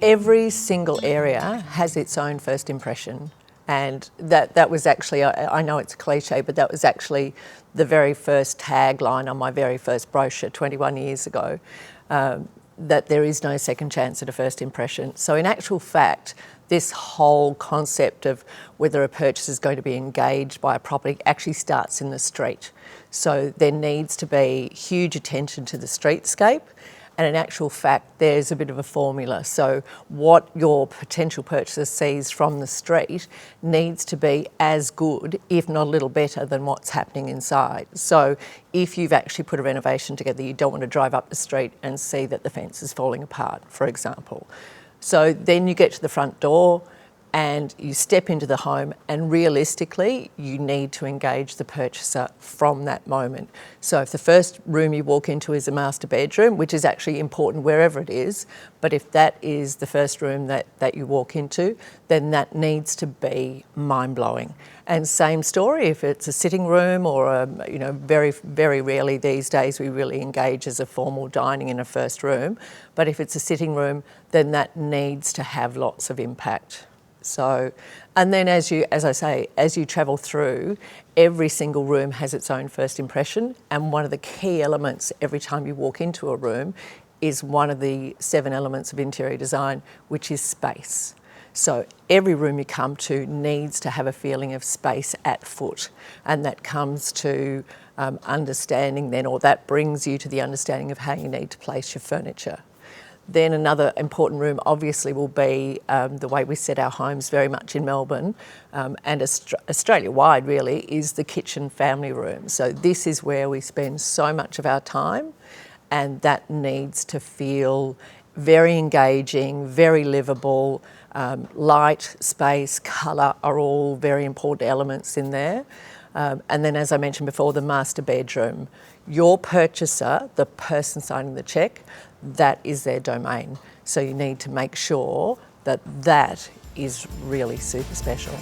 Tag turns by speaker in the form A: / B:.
A: Every single area has its own first impression, and that was actually, I know it's a cliche, but that was actually the very first tagline on my very first brochure 21 years ago, that there is no second chance at a first impression. So in actual fact, this whole concept of whether a purchaser is going to be engaged by a property actually starts in the street. So there needs to be huge attention to the streetscape. And in actual fact, there's a bit of a formula. So what your potential purchaser sees from the street needs to be as good, if not a little better, than what's happening inside. So if you've actually put a renovation together, you don't want to drive up the street and see that the fence is falling apart, for example. So then you get to the front door and you step into the home, and realistically, you need to engage the purchaser from that moment. So if the first room you walk into is a master bedroom, which is actually important wherever it is, but if that is the first room that you walk into, then that needs to be mind-blowing. And same story if it's a sitting room or very, very rarely these days we really engage as a formal dining in a first room. But if it's a sitting room, then that needs to have lots of impact. So, and then as you travel through, every single room has its own first impression, and one of the key elements every time you walk into a room is one of the 7 elements of interior design, which is space. So every room you come to needs to have a feeling of space at foot, and that comes to understanding then, or that brings you to the understanding of how you need to place your furniture. Then another important room obviously will be the way we set our homes very much in Melbourne and Australia-wide really, is the kitchen family room. So this is where we spend so much of our time, and that needs to feel very engaging, very livable. Light, space, colour are all very important elements in there. And then, as I mentioned before, the master bedroom. Your purchaser, the person signing the cheque, that is their domain. So you need to make sure that that is really super special.